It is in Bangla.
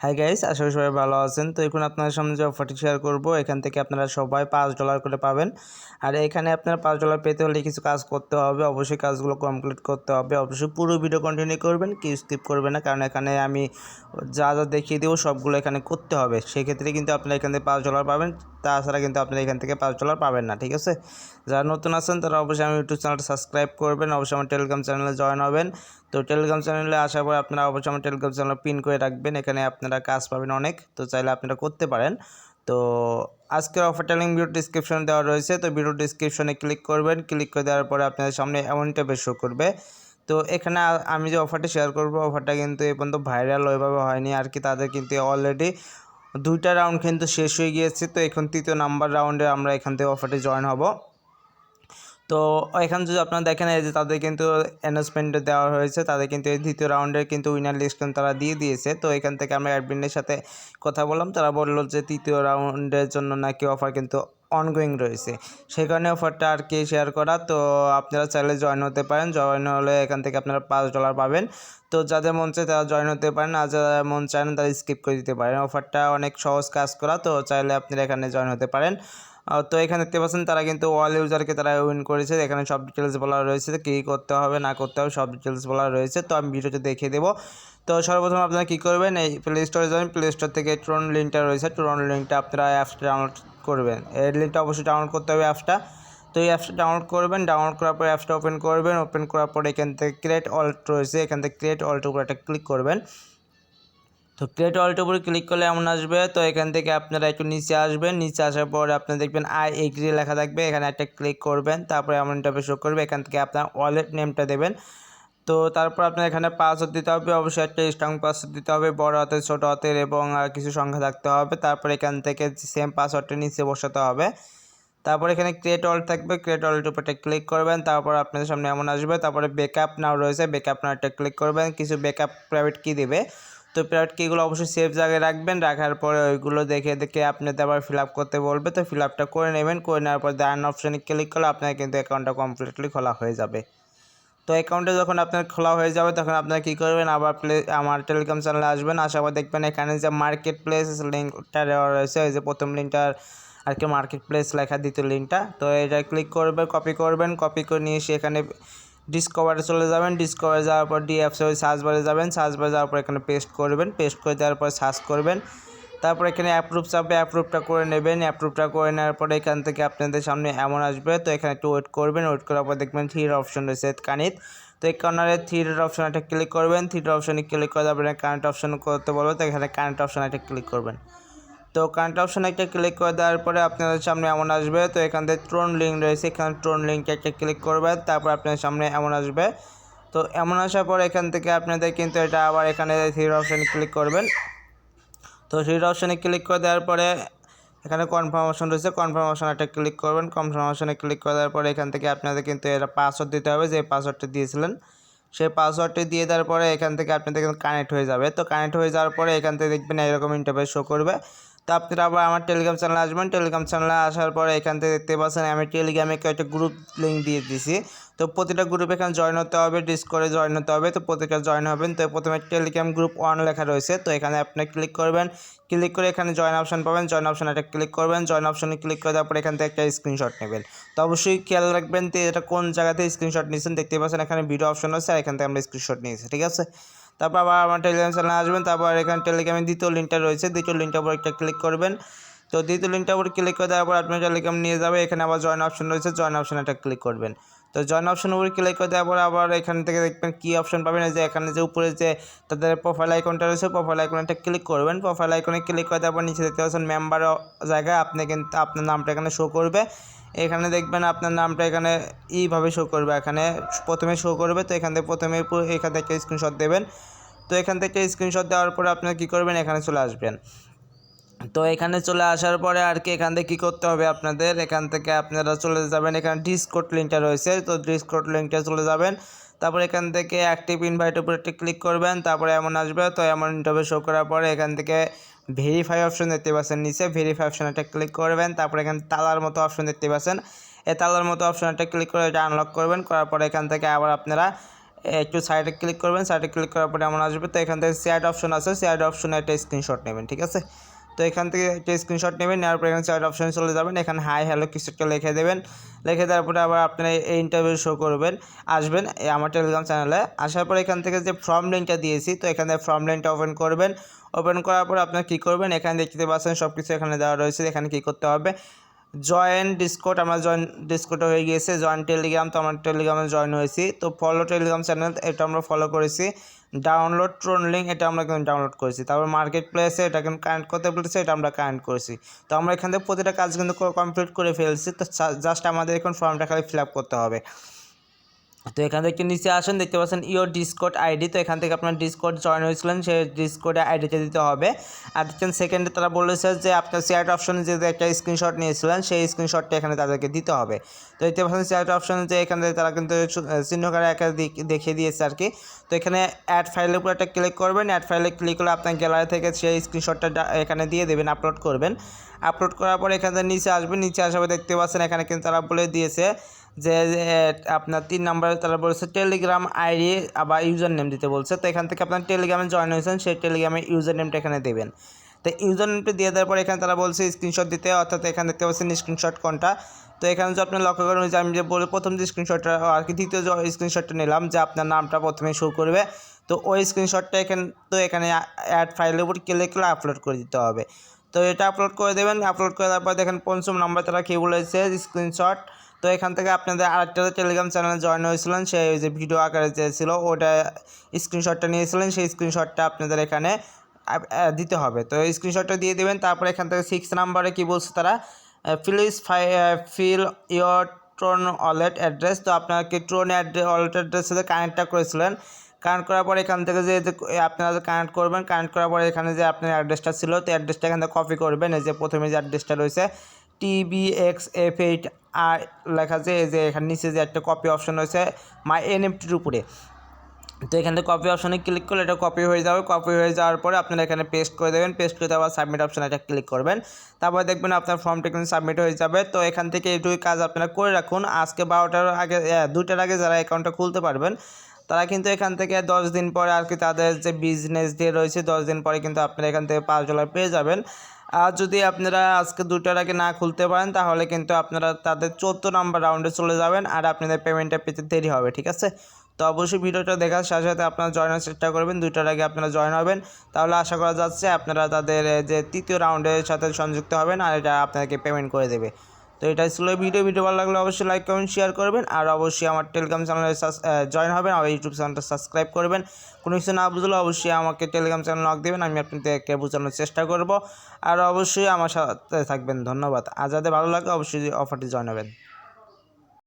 হাই গাইস, আশা করি সবাই ভালো আছেন। তো এখন আপনাদের সামনে যে অফারটি শেয়ার করব, এখান থেকে আপনারা সবাই $5 করে পাবেন। আর এখানে আপনারা $5 পেতে হলে কিছু কাজ করতে হবে, অবশ্যই কাজগুলো কমপ্লিট করতে হবে। অবশ্যই পুরো ভিডিও কন্টিনিউ করবেন, কি স্কিপ করবেন না, কারণ এখানে আমি যা যা দেখিয়ে দেবো সবগুলো এখানে করতে হবে। সেক্ষেত্রে কিন্তু আপনারা এখান থেকে $5 পাবেন, তাছাড়া কিন্তু আপনারা এখান থেকে $5 পাবেন না, ঠিক আছে? যারা নতুন আছেন তারা অবশ্যই আমার ইউটিউব চ্যানেলটা সাবস্ক্রাইব করবেন, অবশ্যই আমার টেলিগ্রাম চ্যানেলে জয়েন হবেন। তো টেলিগ্রাম চ্যানেলে আসার পর আপনারা অবশ্যই আমার টেলিগ্রাম চ্যানেল পিন করে রাখবেন, এখানে আপনারা কাজ পাবেন অনেক, তো চাইলে আপনারা করতে পারেন। তো আজকের অফারটা লিঙ্ক ভিডিও ডিসক্রিপশনে দেওয়া রয়েছে, তো ভিডিও ডিসক্রিপশনে ক্লিক করবেন। ক্লিক করে দেওয়ার পরে আপনাদের সামনে এমন ইন্টারফেস শো করবে। তো এখানে আমি যে অফারটা শেয়ার করব, অফারটা কিন্তু এ পর্যন্ত ভাইরাল ওইভাবে হয়নি আর কি। তাদের কিন্তু অলরেডি 2টা রাউন্ড কিন্তু শেষ হয়ে গিয়েছে। তো এখন 3য় নাম্বার রাউন্ডে আমরা এখান থেকে অফারটি জয়েন হব। তো এখানে যদি আপনারা দেখেন, এই যে তাদের কিন্তু অ্যানাউন্সমেন্টে দেওয়া হয়েছে, তাদের কিন্তু এই 2য় রাউন্ডের কিন্তু উইনার লিস্ট কিন্তু তারা দিয়ে দিয়েছে। তো এখান থেকে আমরা অ্যাডমিনের সাথে কথা বললাম, তারা বললো যে 3য় রাউন্ডের জন্য নাকি অফার কিন্তু অনগোয়িং রয়েছে, সেই কারণে অফারটা আর কি শেয়ার করা। তো আপনারা চাইলে জয়েন হতে পারেন, জয়েন হলে এখান থেকে আপনারা $5 পাবেন। তো যাদের মন চায় তারা জয়েন হতে পারেন, আর যারা মন চায় না তারা স্কিপ করে দিতে পারেন। অফারটা অনেক সহজ কাজ করা, তো চাইলে আপনারা এখানে জয়েন হতে পারেন। তো এখানে দেখতে পাচ্ছেন তারা কিন্তু অল ইউজারকে তারা উইন করেছে। এখানে সব ডিটেলস বলা রয়েছে, কী করতে হবে না করতে হবে সব ডিটেলস বলা রয়েছে। তো আমি ভিডিওতে দেখিয়ে দেবো। তো সর্বপ্রথম আপনারা কী করবেন, এই প্লে স্টোরে যাবেন, প্লে স্টোর থেকে ট্রন লিঙ্কটা রয়েছে, ট্রন লিঙ্কটা আপনারা অ্যাপসটা ডাউনলোড করবেন। এই লিঙ্কটা অবশ্যই ডাউনলোড করতে হবে অ্যাপসটা। তো এই অ্যাপসটা ডাউনলোড করবেন, ডাউনলোড করার পরে অ্যাপসটা ওপেন করবেন। ওপেন করার পরে এখান থেকে ক্রিয়েট অল্ট রয়েছে, এখান থেকে ক্রিয়েট অল্টের উপর একটা ক্লিক করবেন। তো ক্রিয়েট অল্টের উপরে ক্লিক করলে এমন আসবে। তো এখান থেকে আপনারা একটু নিচে আসবেন, নিচে আসার পরে আপনারা দেখবেন আই এগ্রি লেখা থাকবে, এখানে একটা ক্লিক করবেন। তারপরে এমন ইন্টারফেস শো করবে, এখান থেকে আপনার ওয়ালেট নেমটা দেবেন। তো তারপর আপনার এখানে পাসওয়ার্ড দিতে হবে, অবশ্যই একটা স্ট্রং পাসওয়ার্ড দিতে হবে, বড় হাতের ছোটো হাতের এবং কিছু সংখ্যা থাকতে হবে। তারপর এখান থেকে সেম পাসওয়ার্ডটা নিচে বসাতে হবে। তারপর এখানে ক্রিয়েট অল থাকবে, ক্রিয়েট অলের উপর একটা ক্লিক করবেন। তারপর আপনাদের সামনে এমন আসবে। তারপরে ব্যাকআপ নাও রয়েছে, ব্যাকআপ নাও একটা ক্লিক করবেন। কিছু ব্যাকআপ প্রাইভেট কি দেবে, তো প্রাইভেট কিগুলো অবশ্যই সেফ জায়গায় রাখবেন। রাখার পরে ওইগুলো দেখে দেখে আপনাদের আবার ফিল আপ করতে বলবে, তো ফিল আপটা করে নেবেন। করে নেওয়ার পর ডান অপশানে ক্লিক করলে আপনার কিন্তু অ্যাকাউন্টটা কমপ্লিটলি খোলা হয়ে যাবে। তো অ্যাকাউন্টে যখন আপনার খোলা হয়ে যাবে, তখন আপনারা কী করবেন, আবার আমার টেলিগ্রাম চ্যানেলে আসবেন। আসার পর দেখবেন এখানে যে মার্কেট প্লেস লিঙ্কটা দেওয়া রয়েছে, ওই যে প্রথম লিঙ্কটার আর কি মার্কেট প্লেস লেখা, দ্বিতীয় লিঙ্কটা। তো এটা ক্লিক করবেন, কপি করবেন, কপি করে নিয়ে এসে এখানে ডিসকভারে চলে যাবেন। ডিসকভারে যাওয়ার পর ডিএফসি ওই সার্চ বারে যাবেন, সার্চ বারে যাওয়ার পর এখানে পেস্ট করবেন, পেস্ট করে দেওয়ার পর সার্চ করবেন। তারপর এখানে অ্যাপ্রুভ চাপবে, অ্যাপ্রুভটা করে নেবেন। অ্যাপ্রুভটা করে নেওয়ার পরে এখান থেকে আপনাদের সামনে এমন আসবে। তো এখানে একটু ওয়েট করবেন, ওয়েট করার পর দেখবেন থ্রির অপশন রয়েছে কানিত। তো এই কর্নারে থ্রির অপশন একটা ক্লিক করবেন, থ্রির অপশনে ক্লিক করে তারপরে কারেন্ট অপশন করতে বলবো, তো এখানে কারেন্ট অপশন একটা ক্লিক করবেন। তো কারেন্ট অপশন একটা ক্লিক করে দেওয়ার পরে আপনাদের সামনে এমন আসবে। তো এখান থেকে ট্রোন লিঙ্ক রয়েছে, এখানে ট্রোন লিঙ্কটা একটা ক্লিক করবেন। তারপর আপনাদের সামনে এমন আসবে। তো এমন আসার পর এখান থেকে আপনাদের কিন্তু এটা আবার এখানে থ্রির অপশনে ক্লিক করবেন। তো থ্রির অপশনে ক্লিক করে দেওয়ার পরে এখানে কনফার্মেশন রয়েছে, কনফার্মেশন একটা ক্লিক করবেন। কনফার্মেশনে ক্লিক করে দেওয়ার পরে এখান থেকে আপনাদের কিন্তু এটা পাসওয়ার্ড দিতে হবে, যে পাসওয়ার্ডটা দিয়েছিলেন সেই পাসওয়ার্ডটি দিয়ে দেওয়ার পরে এখান থেকে আপনাদের কিন্তু কানেক্ট হয়ে যাবে। তো কানেক্ট হয়ে যাওয়ার পরে এখান থেকে দেখবেন এরকম ইন্টারফেস শো করবে। তো আপনারা আবার আমার টেলিগ্রাম চ্যানেলে আসবেন, টেলিগ্রাম চ্যানেলে আসার পরে এখান থেকে দেখতে পাচ্ছেন আমি টেলিগ্রামে একটা গ্রুপ লিঙ্ক দিয়ে দিয়েছি। তো প্রতিটা গ্রুপে এখানে জয়েন হতে হবে, ডিসকর্ডে জয়েন হতে হবে। তো প্রতিটা জয়েন হবেন। তো প্রথমে টেলিগ্রাম গ্রুপ 1 লেখা রয়েছে, তো এখানে আপনি ক্লিক করবেন। ক্লিক করে এখানে জয়েন অপশন পাবেন, জয়েন অপশন একটা ক্লিক করবেন। জয়েন অপশনে ক্লিক করে দেওয়ার পরে এখান থেকে একটা স্ক্রিনশট নেবেন। তো অবশ্যই খেয়াল রাখবেন যে এটা কোন জায়গাতে স্ক্রিনশট নিয়েছেন। দেখতে পাচ্ছেন এখানে ভিডিও অপশন আছে, আর এখান থেকে আমরা স্ক্রিনশট নিয়েছি, ঠিক আছে? তারপর আবার আমার টেলিগ্রাম চ্যানেলে আসবেন। তারপর এখানে টেলিগ্রামের দ্বিতীয় লিঙ্কটা রয়েছে, দ্বিতীয় লিঙ্কটার উপর একটা ক্লিক করবেন। তো দ্বিতীয় লিঙ্কটার উপর ক্লিক করে দেওয়ার পর আপনার টেলিগ্রাম নিয়ে যাবে। এখানে আবার জয়েন অপশন রয়েছে, জয়েন অপশন একটা ক্লিক করবেন। তো জয়েন অপশনের উপরে ক্লিক করে দেওয়ার পর আবার এখান থেকে দেখবেন কি অপশন পাবেন, যে এখানে যে উপরে যে তাদের প্রোফাইল আইকনটা রয়েছে, প্রোফাইল আইকনটা ক্লিক করবেন। প্রোফাইল আইকনে ক্লিক করে দেওয়ার পর নিচে দেখতে পাচ্ছেন মেম্বার জায়গায় আপনি কিন্তু আপনার নামটা এখানে শো করবে। এখানে দেখবেন আপনার নামটা এখানে এইভাবে শো করবে, এখানে প্রথমে শো করবে। তো এখান থেকে প্রথমে এখান থেকে স্ক্রিনশট দেবেন। তো এখান থেকে স্ক্রিনশট দেওয়ার পরে আপনারা কী করবেন, এখানে চলে আসবেন। তো এখানে চলে আসার পরে আর কি এখান থেকে কী করতে হবে আপনাদের, এখান থেকে আপনারা চলে যাবেন, এখানে ডিসকর্ড লিঙ্কটা রয়েছে, তো ডিসকর্ড লিঙ্কটা চলে যাবেন। তারপর এখান থেকে অ্যাক্টিভ ইনভাইটের উপর একটা ক্লিক করবেন। তারপরে এমন আসবে। তো এমন ইন্টারভিউ শো করার পরে এখান থেকে ভেরিফাই অপশন দেখতে পাচ্ছেন নিচে, ভেরিফাই অপশন একটা ক্লিক করবেন। তারপরে এখানে তালার মতো অপশন দেখতে পাচ্ছেন, এই তালার মতো অপশন একটা ক্লিক করে এটা আনলক করবেন। করার পরে এখান থেকে আবার আপনারা একটু সাইডে ক্লিক করবেন, সাইডে ক্লিক করার পরে এমন আসবে। তো এখান থেকে শেয়ার অপশন আছে, শেয়ার অপশনে একটা স্ক্রিনশট নেবেন, ঠিক আছে। তো এখান থেকে একটা স্ক্রিনশট নেবেন, নেওয়ার পরে এখানে শেয়ার অপশনে চলে যাবেন, এখানে হাই হ্যালো কিছু একটা লিখে দেবেন। লিখে দেওয়ার পরে আবার আপনার এই ইন্টারভিউ শো করবেন, আসবেন আমার টেলিগ্রাম চ্যানেলে। আসার পরে এখান থেকে যে ফর্ম লিঙ্কটা দিয়েছি, তো এখানে ফর্ম লিঙ্কটা ওপেন করবেন। ওপেন করার পর আপনার কী করবেন, এখানে দেখতে পাচ্ছেন সব কিছু এখানে দেওয়া রয়েছে। এখানে কী করতে হবে, জয়েন ডিসকোড, আমরা জয়েন ডিসকোডে হয়ে গিয়েছে। জয়েন টেলিগ্রাম, তো আমার টেলিগ্রামে জয়েন হয়েছি। তো ফলো টেলিগ্রাম চ্যানেল, এটা আমরা ফলো করেছি। ডাউনলোড ট্রোন লিঙ্ক, এটা আমরা কিন্তু ডাউনলোড করেছি। তারপর মার্কেট প্লেসে এটা কিন্তু কানেক্ট করতে বলেছে, এটা আমরা কানেক্ট করেছি। তো আমরা এখান থেকে প্রতিটা কাজ কিন্তু কমপ্লিট করে ফেলছি। তো জাস্ট আমাদের এখন ফর্মটা খালি ফিল আপ করতে হবে। তো এখান থেকে নিচে আসেন, দেখতে পাচ্ছেন ইওর ডিসকোড আইডি। তো এখান থেকে আপনার ডিসকোড জয়েন হয়েছিলেন, সেই ডিসকোডে আইডিতে দিতে হবে। আর দেখছেন সেকেন্ডে তারা বলেছে যে আপনার শেয়ার অপশনে যে একটা স্ক্রিনশট নিয়েছিলেন, সেই স্ক্রিনশটটা এখানে তাদেরকে দিতে হবে। তো দেখতে পাচ্ছেন শেয়ার অপশনে যে এখান থেকে তারা কিন্তু চিহ্নকারে দেখিয়ে দিয়েছে আর কি। তো এখানে অ্যাড ফাইলের উপর একটা ক্লিক করবেন। অ্যাড ফাইলে ক্লিক করলে আপনার গ্যালারি থেকে সেই স্ক্রিনশটটা এখানে দিয়ে দেবেন, আপলোড করবেন। আপলোড করার পর এখানে নিচে আসবেন, নিচে আসার দেখতে পাচ্ছেন এখানে কিন্তু তারা বলে দিয়েছে যে আপনার 3 নম্বরে তারা বলছে টেলিগ্রাম আইডি আবার ইউজার নেম দিতে বলছে। তো এখান থেকে আপনার টেলিগ্রামে জয়েন হয়েছেন, সেই টেলিগ্রামের ইউজার নেমটা এখানে দেবেন। তো ইউজার নেমটা দিয়ে দেওয়ার পর এখানে তারা বলছে স্ক্রিনশট দিতে, অর্থাৎ এখানে দেখতে পাচ্ছেন স্ক্রিনশট কোনটা। তো এখানে যে আপনি লক্ষ্য করেন যে আমি যে বলে প্রথম যে স্ক্রিনশটটা আর কি দ্বিতীয় যে স্ক্রিনশটটা নিলাম, যে আপনার নামটা প্রথমে শো করবে, তো ওই স্ক্রিনশটটা এখানে অ্যাড ফাইলের উপর ক্লিক করে আপলোড করে দিতে হবে। তো এটা আপলোড করে দেবেন। আপলোড করে দেওয়ার পর দেখেন পঞ্চম নাম্বার তারা কী বলেছে, স্ক্রিনশট। তো এখান থেকে আপনাদের আরেকটা টেলিগ্রাম চ্যানেলে জয়েন হয়েছিলেন, সেই যে ভিডিও আকারে চেয়েছিল ওটা স্ক্রিনশটটা নিয়েছিলেন, সেই স্ক্রিনশটটা আপনাদের এখানে দিতে হবে। তো এই স্ক্রিনশটটা দিয়ে দেবেন। তারপরে এখান থেকে 6 নাম্বারে কী বলছে তারা, please fill your Tron wallet address. তো আপনাকে ট্রোন ওয়ালেট অ্যাড্রেসের সাথে কানেক্টটা করেছিলেন। কানেক্ট করার পরে এখান থেকে যে আপনারা কানেক্ট করবেন, কানেক্ট করার পরে এখানে যে আপনার অ্যাড্রেসটা ছিল, তো অ্যাড্রেসটা এখান থেকে কপি করবেন। এই যে প্রথমে যে অ্যাড্রেসটা রয়েছে TBXF8 আর লেখা আছে, এই যে এখানে নিচে যে একটা কপি অপশন রয়েছে মাই এনএফটির উপরে, তো এখান থেকে কপি অপশনে ক্লিক করলে এটা কপি হয়ে যাবে। কপি হয়ে যাওয়ার পরে আপনারা এখানে পেস্ট করে দেবেন। পেস্ট করে দেওয়ার সাবমিট অপশনে এটা ক্লিক করবেন। তারপর দেখবেন আপনার ফর্মটা কিন্তু সাবমিট হয়ে যাবে। তো এখান থেকে এইটুকু কাজ আপনারা করে রাখুন। আজকে 12টার আগে 2টার আগে যারা অ্যাকাউন্টটা খুলতে পারবেন, তারা কিন্তু এখান থেকে 10 দিন পরে আর কি তাদের যে বিজনেস ডে রয়েছে, 10 দিন পরে কিন্তু আপনারা এখান থেকে $5 পেয়ে যাবেন। আর যদি আপনারা আজকে 2টার আগে না খুলতে পারেন, তাহলে কিন্তু আপনারা তাদের 14 নম্বর রাউন্ডে চলে যাবেন, আর আপনাদের পেমেন্টটা পেতে দেরি হবে, ঠিক আছে। তো অবশ্যই ভিডিওটা দেখার সাথে সাথে আপনারা জয়েন হওয়ার চেষ্টা করবেন, 2টার আগে আপনারা জয়েন হবেন। তাহলে আশা করা যাচ্ছে আপনারা তাদের যে তৃতীয় রাউন্ডের সাথে সংযুক্ত হবেন, আর এটা আপনাদেরকে পেমেন্ট করে দেবে। তো এটাই ছিল ভিডিও ভালো লাগলে অবশ্যই লাইক কমেন্ট শেয়ার করবেন, আর অবশ্যই আমার টেলিগ্রাম চ্যানেলে জয়েন হবেন, আর ইউটিউব চ্যানেলটা সাবস্ক্রাইব করবেন। কোনো কিছু না বুঝলে অবশ্যই আমাকে টেলিগ্রাম চ্যানেল নক দেবেন, আমি আপনাদেরকে বোঝানোর চেষ্টা করব। আর অবশ্যই আমার সাথে থাকবেন। ধন্যবাদ। আর যাদের ভালো লাগে অবশ্যই অফারটি জয়েন হবেন।